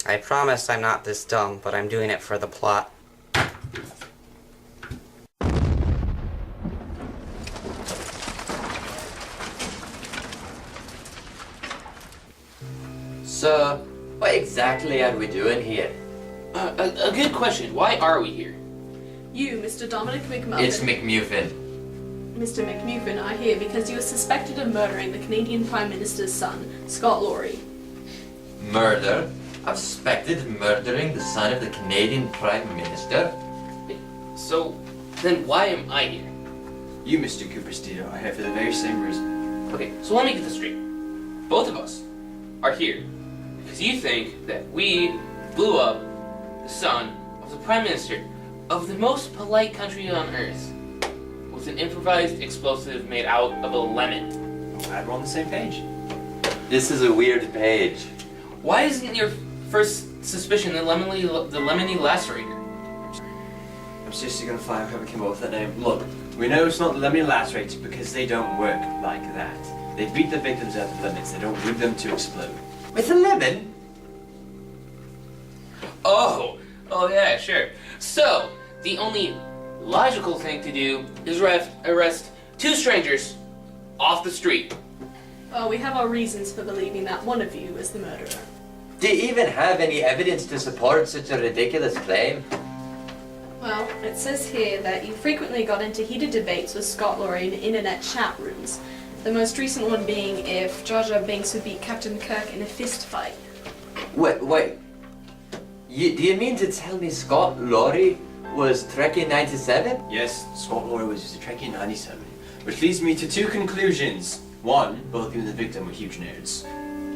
I promise I'm not this dumb, but I'm doing it for the plot. So, what exactly are we doing here? A good question. Why are we here? You, Mr. Dominic McMuffin. It's McMuffin. Mr. McMuffin are here because you are suspected of murdering the Canadian Prime Minister's son, Scott Laurie. Murder? I'm suspected of murdering the son of the Canadian Prime Minister? So, then why am I here? You, Mr. Cooper Steele, are here for the very same reason. Okay, so let me get this straight. Both of us are here because you think that we blew up the son of the Prime Minister of the most polite country on Earth with an improvised explosive made out of a lemon. I'm glad we're on the same page. This is a weird page. Why isn't your first suspicion the Lemony Lacerator? I'm seriously gonna fire whoever came up with that name. Look, we know it's not the Lemony Lacerator because they don't work like that. They beat the victims out of lemons. They don't rig them to explode. With a lemon? Oh yeah, sure. So, the only logical thing to do is arrest two strangers off the street. Well, we have our reasons for believing that one of you is the murderer. Do you even have any evidence to support such a ridiculous claim? Well, it says here that you frequently got into heated debates with Scott Laurie in internet chat rooms. The most recent one being if Jar Jar Binks would beat Captain Kirk in a fist fight. Wait. Do you mean to tell me Scott Laurie was Trekkie 97? Yes, Scott Laurie was just a Trekkie 97. Which leads me to two conclusions. One, both you and the victim were huge nerds.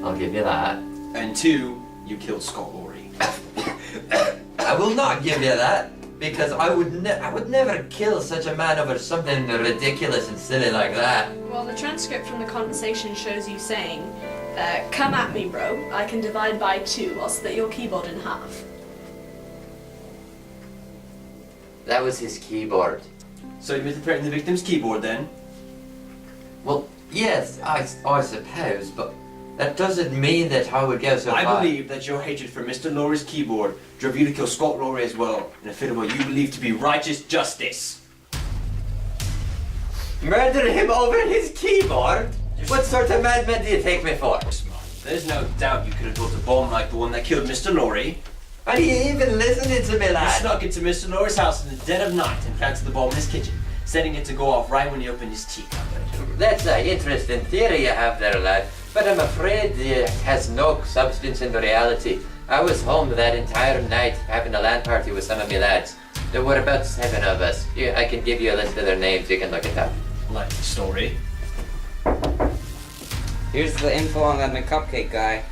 I'll give you that. And two, you killed Scott Laurie. I will not give you that, because I would never kill such a man over something ridiculous and silly like that. Well, the transcript from the conversation shows you saying, come at me, bro. I can divide by 2. I'll split your keyboard in half. That was his keyboard. So you admitted threatening the victim's keyboard then? Well, yes, I suppose, but that doesn't mean that I would go so far. I believe that your hatred for Mr. Laurie's keyboard drove you to kill Scott Laurie as well, in a fit of what you believe to be righteous justice. Murder him over his keyboard? What sort of madman do you take me for? There's no doubt you could have built a bomb like the one that killed Mr. Laurie. Are you even listening to me, You lad? snuck into Mr. Laurie's house in the dead of night and planted the bomb in his kitchen, setting it to go off right when he opened his tea cupboard. That's an interesting theory you have there, lad, but I'm afraid it has no substance in the reality. I was home that entire night having a LAN party with some of my lads. There were about 7 of us. I can give you a list of their names, you can look it up. Like the story. Here's the info on that McCupcake guy.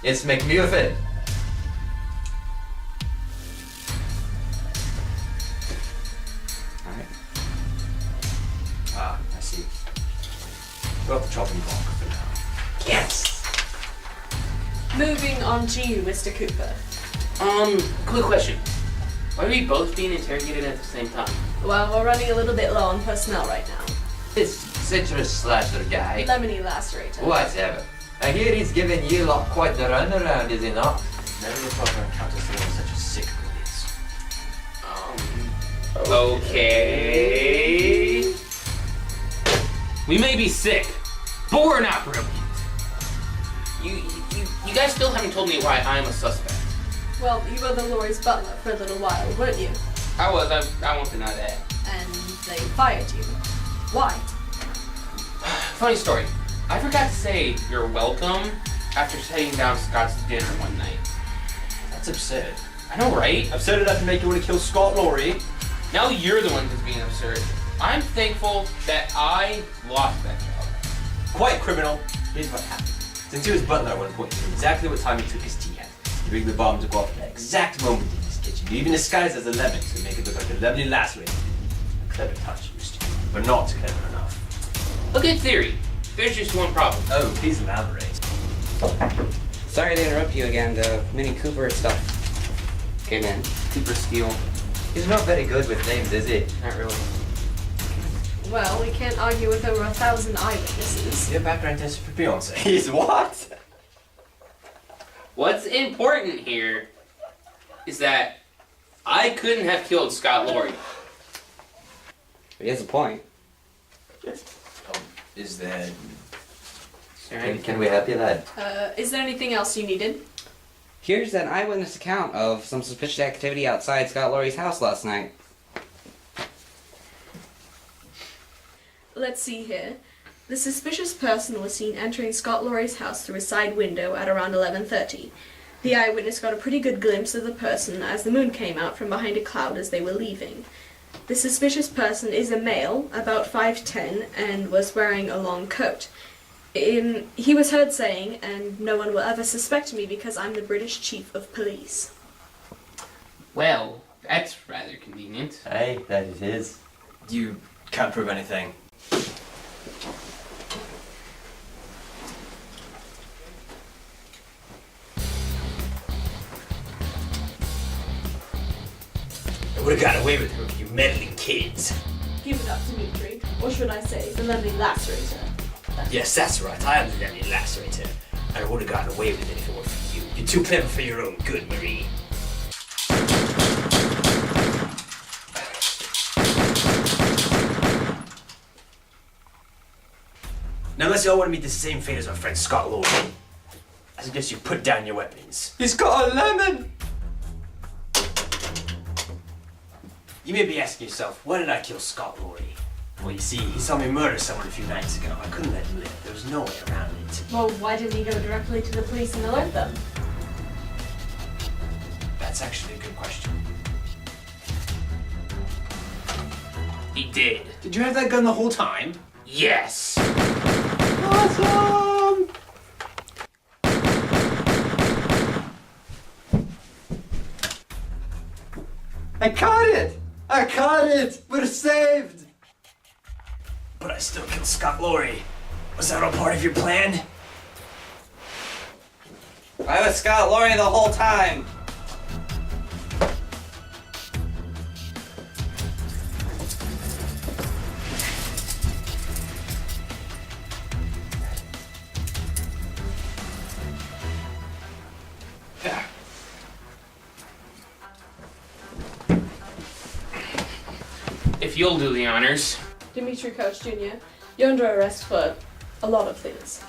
It's McMuffin. Alright. Ah, I see. Go off the chopping block for now. Yes! Moving on to you, Mr. Cooper. Quick question. Why are we both being interrogated at the same time? Well, we're running a little bit low on personnel right now. This citrus slasher guy. Lemony Lacerator. Whatever. I hear he's giving you lot quite the runaround, is he not? Never before I've encountered someone such a sick release. Okay. We may be sick, but we're not broken. You guys still haven't told me why I'm a suspect. Well, you were the Laurie's butler for a little while, weren't you? I was. I won't deny that. And they fired you. Why? Funny story. I forgot to say you're welcome after sitting down Scott's dinner one night. That's absurd. I know, right? Absurd enough to make you want to kill Scott Laurie. Now you're the one who's being absurd. I'm thankful that I lost that job. Quite criminal. Here's what happened. Since he was butler at one point, he knew exactly what time he took his tea at. He rigged the bomb to go off at that exact moment in his kitchen. He even disguised as a lemon to make it look like a Lemony Lacerator. A clever touch, used to, but not clever enough. A good theory. There's just one problem. Oh, please elaborate. Sorry to interrupt you again. The Mini Cooper stuff came in. Cooper Steel. He's not very good with names, is he? Not really. Well, we can't argue with over 1,000 eyewitnesses. Your background test for Beyonce. He's what? What's important here is that I couldn't have killed Scott Laurie. He has a point. Is there... Can we help you, lad? Is there anything else you needed? Here's an eyewitness account of some suspicious activity outside Scott Laurie's house last night. Let's see here. The suspicious person was seen entering Scott Laurie's house through a side window at around 11:30. The eyewitness got a pretty good glimpse of the person as the moon came out from behind a cloud as they were leaving. The suspicious person is a male, about 5'10", and was wearing a long coat. He was heard saying, "And no one will ever suspect me because I'm the British Chief of Police." Well, that's rather convenient. Aye, that it is. You can't prove anything. I would have got away with her, you meddling kids. Give it up, Dimitri. Or should I say, the Lemony Lacerator. Yes, that's right. I am the Lemony Lacerator. And I would have gotten away with it if it weren't for you. You're too clever for your own good, Marie. Now, unless you all want to meet the same fate as our friend Scott Laurie, I suggest you put down your weapons. He's got a lemon! You may be asking yourself, why did I kill Scott Laurie? Well, you see, he saw me murder someone a few nights ago. I couldn't let him live. There was no way around it. Well, why didn't he go directly to the police and alert them? That's actually a good question. He did. Did you have that gun the whole time? Yes. Awesome! I caught it! I caught it! We're saved! But I still killed Scott Laurie. Was that all part of your plan? I was Scott Laurie the whole time. If you'll do the honors. Dimitri Couch Jr., you're under arrest for a lot of things.